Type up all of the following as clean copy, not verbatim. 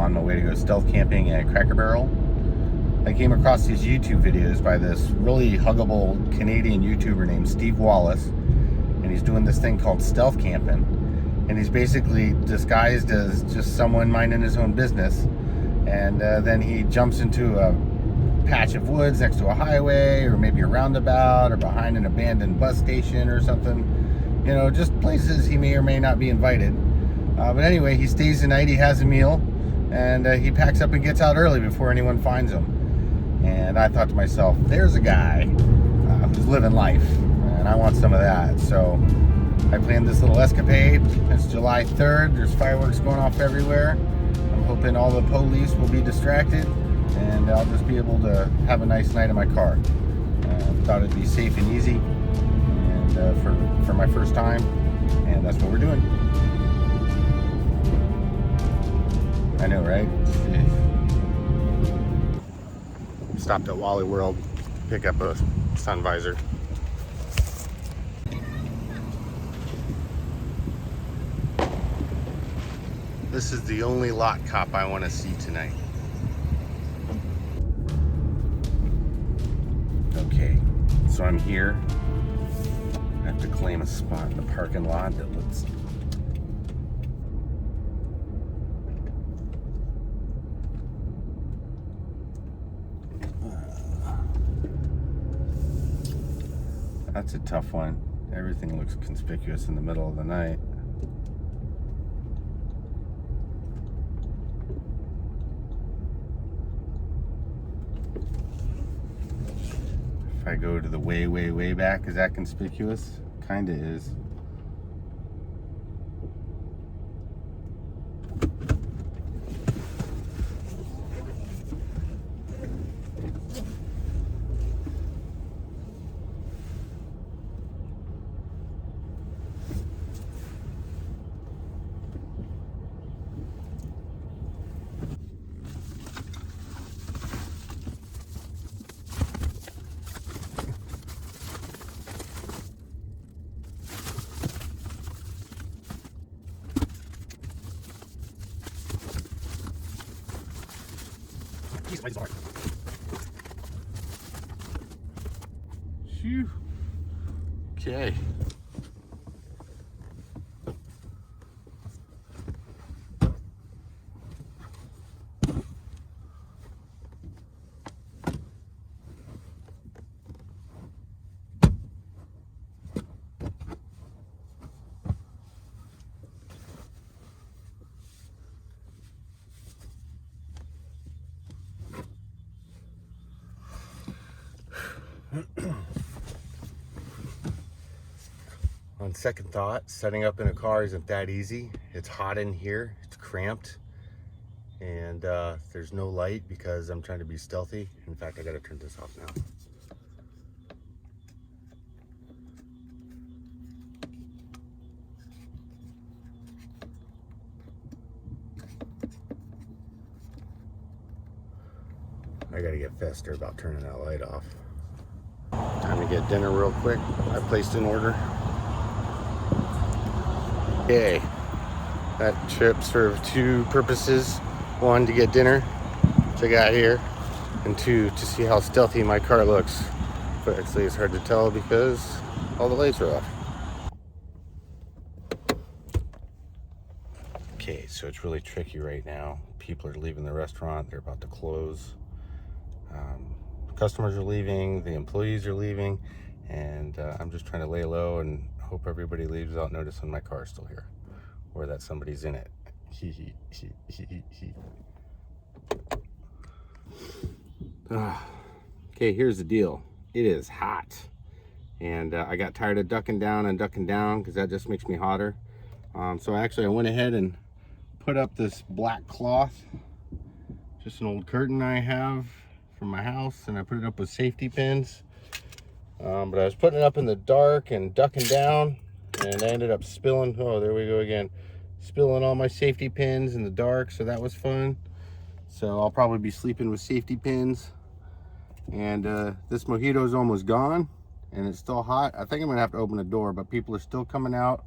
I'm on my way to go stealth camping at Cracker Barrel. I came across these YouTube videos by this really huggable Canadian YouTuber named Steve Wallis, and he's doing this thing called stealth camping, and he's basically disguised as just someone minding his own business, and then he jumps into a patch of woods next to a highway, or maybe a roundabout, or behind an abandoned bus station or something, you know, just places he may or may not be invited. But anyway, he stays the night, he has a meal, and he packs up and gets out early before anyone finds him. And I thought to myself, there's a guy who's living life, and I want some of that. So I planned this little escapade. It's July 3rd. There's fireworks going off everywhere. I'm hoping all the police will be distracted, and I'll just be able to have a nice night in my car. Thought it'd be safe and easy, and for my first time, and that's what we're doing. I know, right? Stopped at Wally World to pick up a sun visor. This is the only lot cop I want to see tonight. Okay, so I'm here. I have to claim a spot in the parking lot that looks that's a tough one. Everything looks conspicuous in the middle of the night. If I go to the way back, is that conspicuous? Kinda is. Phew. Okay. On second thought, setting up in a car isn't that easy. It's hot in here, it's cramped, and there's no light because I'm trying to be stealthy. In fact, I gotta turn this off now. I gotta get faster about turning that light off. Time to get dinner real quick. I placed an order. Okay, that trip served two purposes. One, to get dinner, which I got here, and two, to see how stealthy my car looks. But actually it's hard to tell because all the lights are off. Okay, so it's really tricky right now. People are leaving the restaurant, they're about to close. Customers are leaving, the employees are leaving, and I'm just trying to lay low and hope everybody leaves without noticing my car is still here, or that somebody's in it. Okay, here's the deal. It is hot, and I got tired of ducking down because that just makes me hotter. So I went ahead and put up this black cloth, just an old curtain I have from my house, and I put it up with safety pins. But I was putting it up in the dark and ducking down, and I ended up spilling, oh, there we go again, spilling all my safety pins in the dark, so that was fun. So I'll probably be sleeping with safety pins. And this mojito is almost gone, and it's still hot. I think I'm gonna have to open the door, but people are still coming out.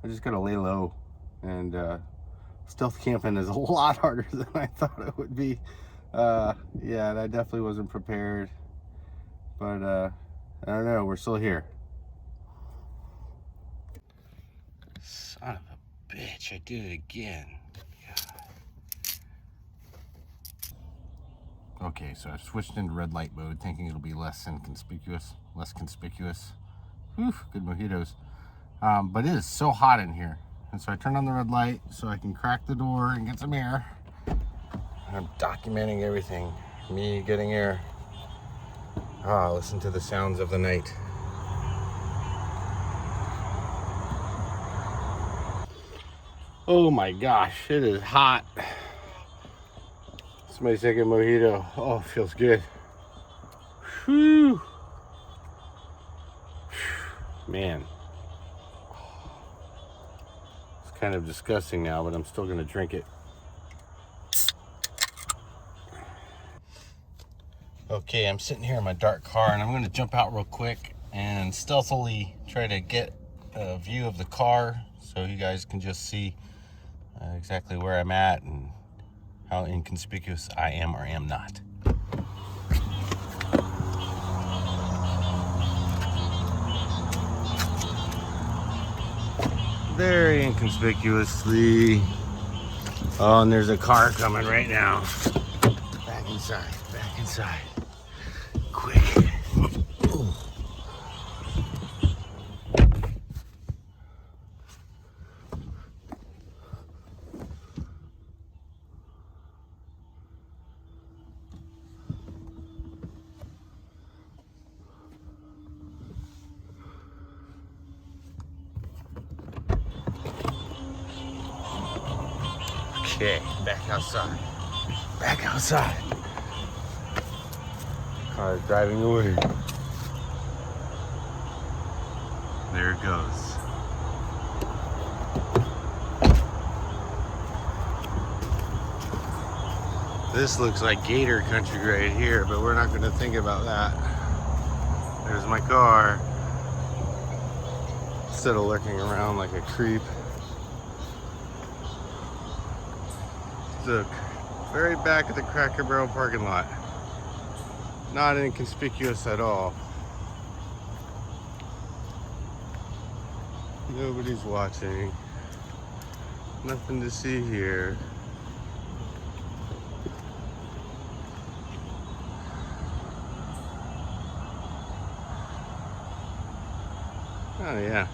I just gotta lay low and Stealth camping is a lot harder than I thought it would be. Yeah, and I definitely wasn't prepared. But I don't know, we're still here. Son of a bitch, I did it again. God. Okay, so I've switched into red light mode, thinking it'll be less conspicuous. Whew, good mojitos. But it is so hot in here. And so I turned on the red light so I can crack the door and get some air. And I'm documenting everything. Me getting air. Listen to the sounds of the night. Oh my gosh, it is hot. Somebody take a mojito. Oh, it feels good. Whew. Man. It's kind of disgusting now, but I'm still gonna drink it. Okay, I'm sitting here in my dark car and I'm gonna jump out real quick and stealthily try to get a view of the car so you guys can just see exactly where I'm at and how inconspicuous I am or am not. Very inconspicuously. Oh, and there's a car coming right now. Back inside, back inside. Quick. Ooh. Okay, back outside. Back outside. Car is driving away. There it goes. This looks like gator country right here, but we're not going to think about that. There's my car. Instead of lurking around like a creep. The very back of the Cracker Barrel parking lot. Not inconspicuous at all. Nobody's watching. Nothing to see here. Oh yeah.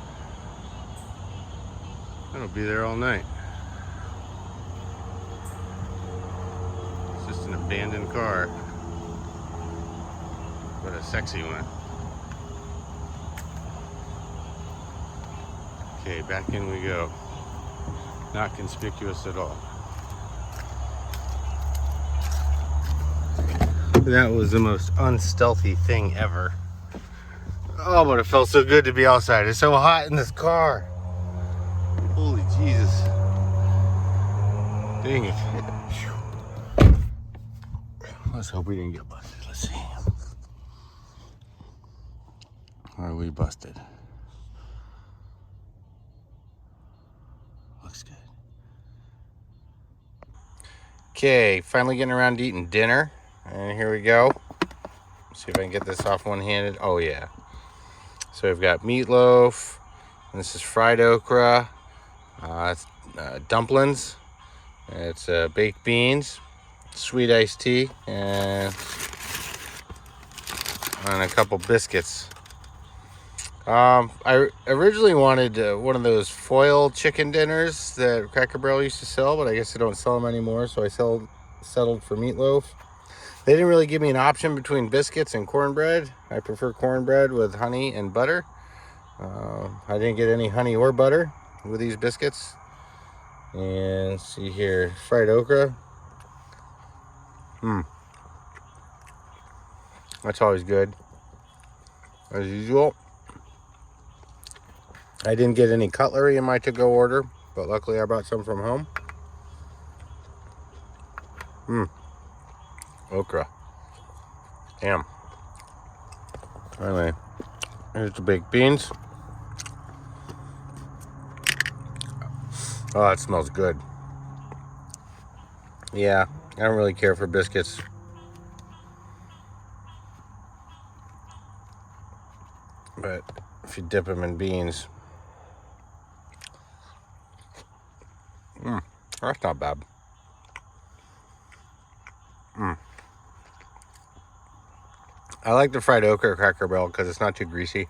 That'll be there all night. It's just an abandoned car. But a sexy one. Okay, back in we go. Not conspicuous at all. That was the most unstealthy thing ever. Oh, but it felt so good to be outside. It's so hot in this car. Holy Jesus. Dang it. Let's hope we didn't get busted. Let's see. Are we busted? Looks good. Okay, finally getting around to eating dinner. And here we go. See if I can get this off one-handed. Oh yeah. So we've got meatloaf. And this is fried okra. It's dumplings. It's baked beans, sweet iced tea, and a couple biscuits. I originally wanted one of those foil chicken dinners that Cracker Barrel used to sell, but I guess they don't sell them anymore, so I settled for meatloaf. They didn't really give me an option between biscuits and cornbread. I prefer cornbread with honey and butter. I didn't get any honey or butter with these biscuits. And see here, fried okra. That's always good, as usual. I didn't get any cutlery in my to-go order, but luckily I brought some from home. Okra. Damn. Anyway, here's the baked beans. Oh, that smells good. Yeah, I don't really care for biscuits. But if you dip them in beans, that's not bad. I like the fried okra Cracker Barrel because it's not too greasy.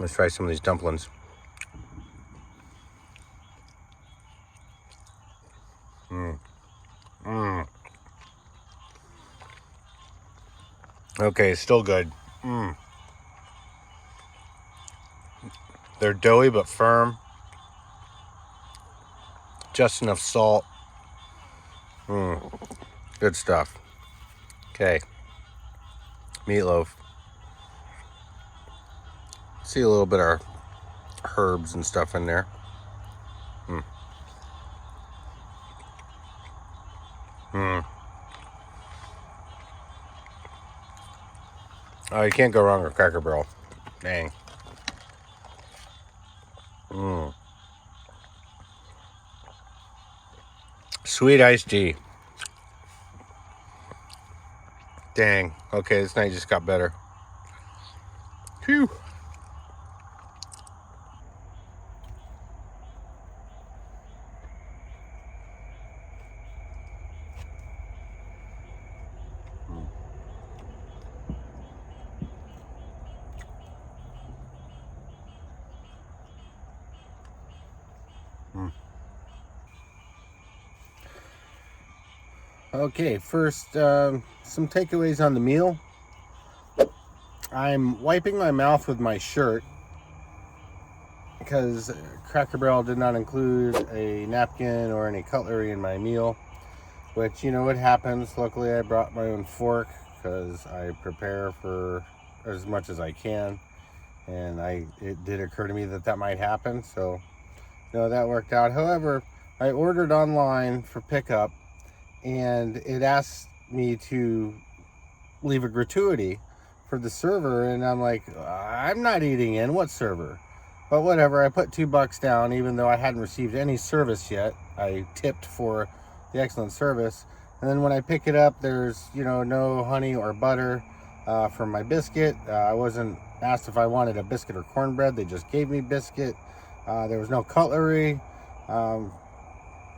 Let's try some of these dumplings. Okay, still good. They're doughy but firm. Just enough salt. Good stuff. Okay. Meatloaf. See a little bit of herbs and stuff in there. Oh, you can't go wrong with Cracker Barrel. Dang. Sweet iced tea. Dang. Okay, this night just got better. Phew. Okay, first, some takeaways on the meal. I'm wiping my mouth with my shirt because Cracker Barrel did not include a napkin or any cutlery in my meal, which, you know, it happens. Luckily, I brought my own fork because I prepare for as much as I can, and it did occur to me that might happen, so, you know, that worked out. However, I ordered online for pickup, and it asked me to leave a gratuity for the server, and I'm like, I'm not eating in. What server? But whatever, I put $2 down, even though I hadn't received any service yet. I tipped for the excellent service. And then when I pick it up, there's, you know, no honey or butter for my biscuit. I wasn't asked if I wanted a biscuit or cornbread. They just gave me biscuit. There was no cutlery.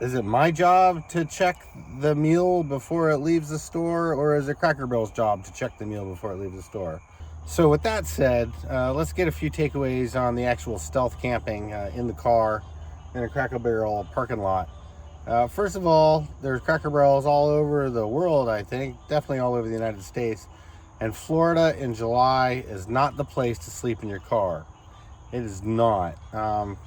Is it my job to check the meal before it leaves the store, or is it Cracker Barrel's job to check the meal before it leaves the store? So with that said, let's get a few takeaways on the actual stealth camping in the car in a Cracker Barrel parking lot. First of all, there's Cracker Barrels all over the world, I think, definitely all over the United States. And Florida in July is not the place to sleep in your car. It is not.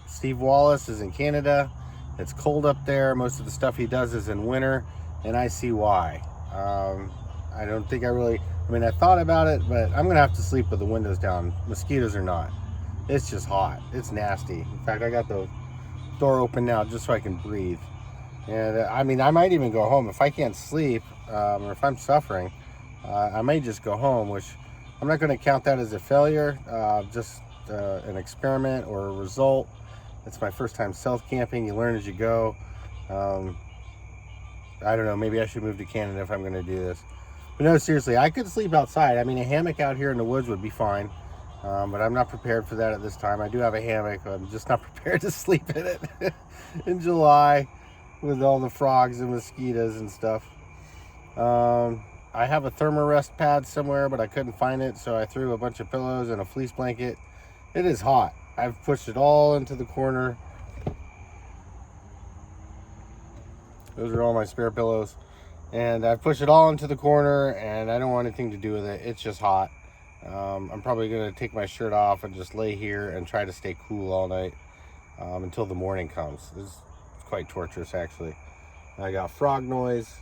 Steve Wallis is in Canada. It's cold up there. Most of the stuff he does is in winter, and I see why. I don't think I thought about it, but I'm going to have to sleep with the windows down. Mosquitoes or not. It's just hot. It's nasty. In fact, I got the door open now just so I can breathe. And I might even go home. If I can't sleep, or if I'm suffering, I may just go home, which I'm not going to count that as a failure, just an experiment or a result. It's my first time stealth camping. You learn as you go. I don't know, maybe I should move to Canada if I'm going to do this. But no, seriously, I could sleep outside. I mean, a hammock out here in the woods would be fine. But I'm not prepared for that at this time. I do have a hammock. I'm just not prepared to sleep in it in July with all the frogs and mosquitoes and stuff. I have a thermarest pad somewhere, but I couldn't find it, so I threw a bunch of pillows and a fleece blanket. It is hot. I've pushed it all into the corner. Those are all my spare pillows. And I've pushed it all into the corner, and I don't want anything to do with it. It's just hot. I'm probably going to take my shirt off and just lay here and try to stay cool all night until the morning comes. It's quite torturous, actually. I got frog noise.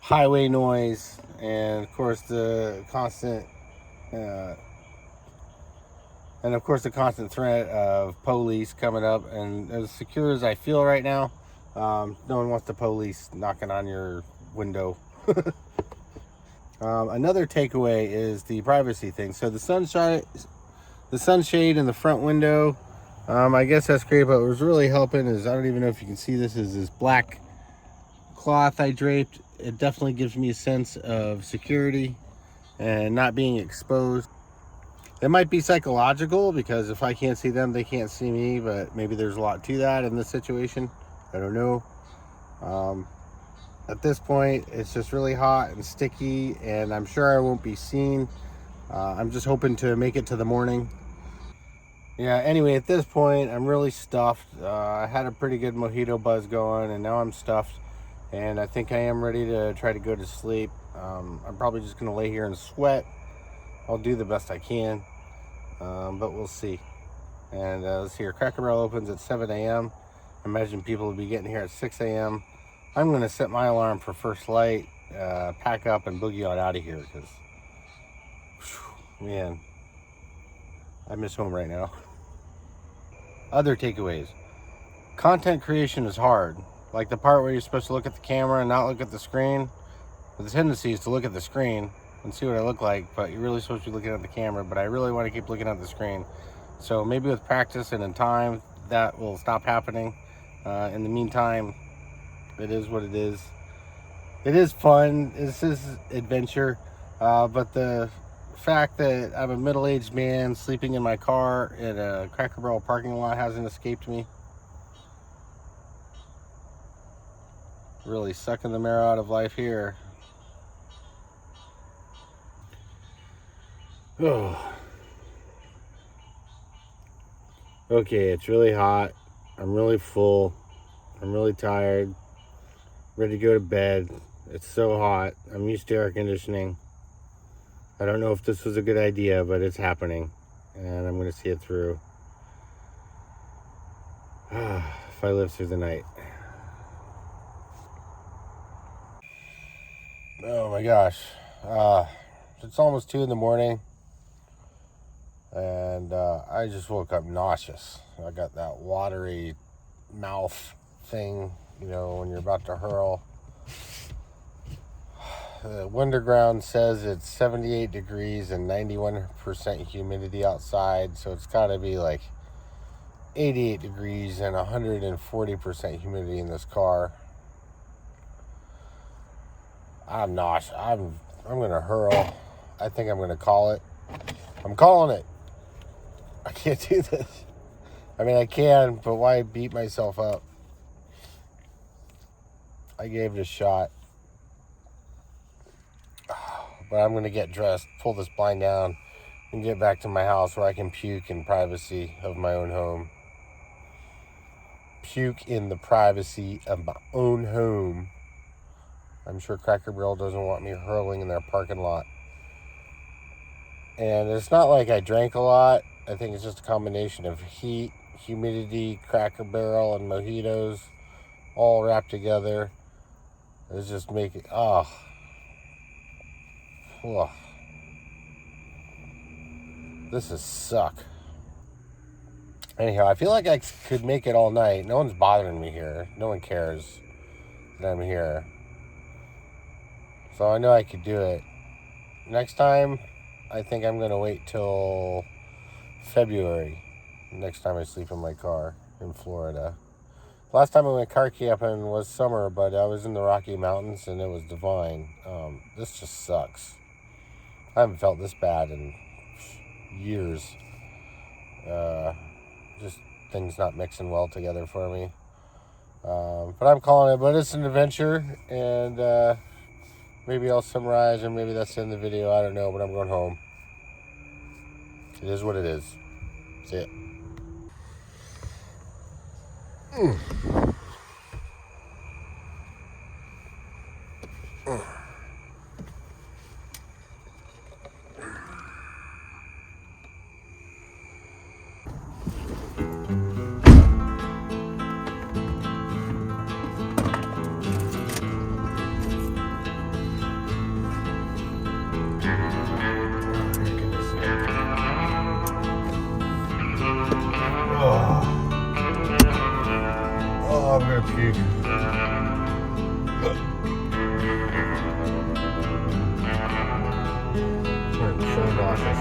Highway noise, and of course the constant threat of police coming up. And as secure as I feel right now, No one wants the police knocking on your window. Another takeaway is the privacy thing. So the sunshade in the front window, I guess that's great, but what was really helping is, I don't even know if you can see this, is this black cloth I draped. It definitely gives me a sense of security and not being exposed. It might be psychological, because if I can't see them, they can't see me, but maybe there's a lot to that in this situation. I don't know. At this point, it's just really hot and sticky, and I'm sure I won't be seen. I'm just hoping to make it to the morning. Yeah, anyway, at this point, I'm really stuffed. I had a pretty good mojito buzz going, and now I'm stuffed, and I think I am ready to try to go to sleep. I'm probably just going to lay here and sweat. I'll do the best I can, but we'll see. And let's see here, Cracker Barrel opens at 7 a.m. I imagine people will be getting here at 6 a.m. I'm going to set my alarm for first light, pack up, and boogie on out of here, because, man, I miss home right now. Other takeaways. Content creation is hard. Like the part where you're supposed to look at the camera and not look at the screen. The tendency is to look at the screen and see what I look like, but you're really supposed to be looking at the camera, but I really want to keep looking at the screen. So maybe with practice and in time, that will stop happening. In the meantime, it is what it is. It is fun. This is adventure. But the fact that I'm a middle-aged man sleeping in my car in a Cracker Barrel parking lot hasn't escaped me. Really sucking the marrow out of life here. Oh. Okay, it's really hot. I'm really full. I'm really tired. Ready to go to bed. It's so hot. I'm used to air conditioning. I don't know if this was a good idea, but it's happening, and I'm going to see it through. If I live through the night. Oh my gosh. It's almost 2 in the morning, and I just woke up nauseous. I got that watery mouth thing, you know, when you're about to hurl. The Wonderground says it's 78 degrees and 91% humidity outside, so it's got to be like 88 degrees and 140% humidity in this car. I'm nauseous. I'm gonna hurl. I think I'm gonna call it. I'm calling it. I can't do this. I mean, I can, but why beat myself up? I gave it a shot. But I'm going to get dressed, pull this blind down, and get back to my house where I can puke in privacy of my own home. Puke in the privacy of my own home. I'm sure Cracker Barrel doesn't want me hurling in their parking lot. And it's not like I drank a lot. I think it's just a combination of heat, humidity, Cracker Barrel, and mojitos all wrapped together. It's just making, this is suck. Anyhow, I feel like I could make it all night. No one's bothering me here. No one cares that I'm here. So I know I could do it. Next time, I think I'm going to wait till February. Next time I sleep in my car in Florida. Last time I went car camping was summer, but I was in the Rocky Mountains and it was divine. This just sucks. I haven't felt this bad in years. Just things not mixing well together for me. But I'm calling it, but it's an adventure, and maybe I'll summarize, or maybe that's in the video. I don't know, but I'm going home. It is what it is. See it. Oh, I'm gonna puke. I'm so nauseous.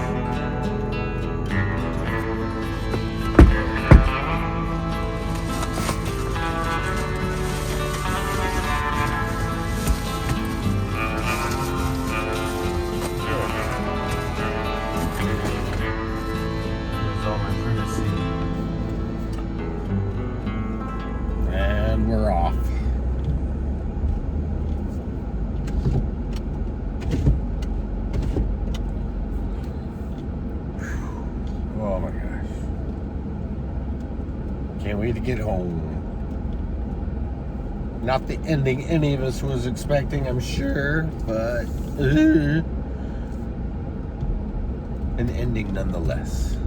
And we're off. Oh my gosh. Can't wait to get home. Not the ending any of us was expecting, I'm sure, but an ending nonetheless.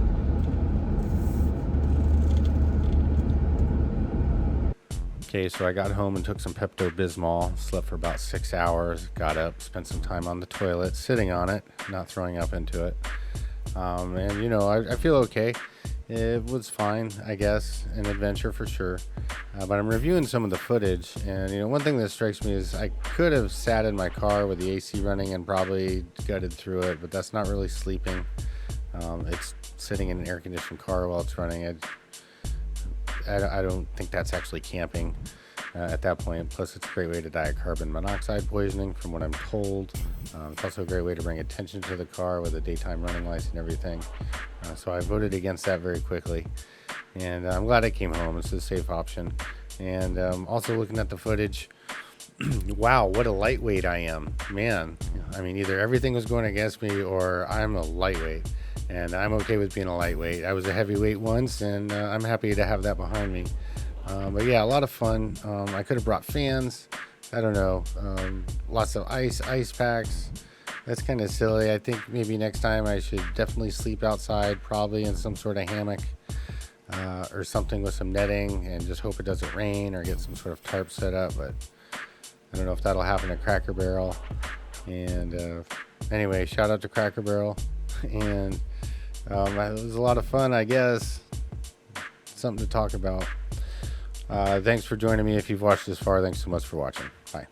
Okay, so I got home and took some Pepto-Bismol, slept for about 6 hours, got up, spent some time on the toilet, sitting on it, not throwing up into it. And, you know, I feel okay. It was fine, I guess, an adventure for sure. But I'm reviewing some of the footage, and, you know, one thing that strikes me is I could have sat in my car with the AC running and probably gutted through it, but that's not really sleeping. It's sitting in an air-conditioned car while it's running. I don't think that's actually camping at that point. Plus, it's a great way to die of carbon monoxide poisoning, from what I'm told. It's also a great way to bring attention to the car with a daytime running lights and everything. So I voted against that very quickly. And I'm glad I came home. It's a safe option. And also looking at the footage, wow, what a lightweight I am. Man, I mean, either everything was going against me or I'm a lightweight. And I'm okay with being a lightweight. I was a heavyweight once, and I'm happy to have that behind me. But yeah, a lot of fun. I could have brought fans. I don't know. Lots of ice packs. That's kind of silly. I think maybe next time I should definitely sleep outside, probably in some sort of hammock or something with some netting, and just hope it doesn't rain, or get some sort of tarp set up. But I don't know if that'll happen at Cracker Barrel. And anyway, shout out to Cracker Barrel. And it was a lot of fun, I guess. Something to talk about. Thanks for joining me. If you've watched this far, thanks so much for watching. Bye.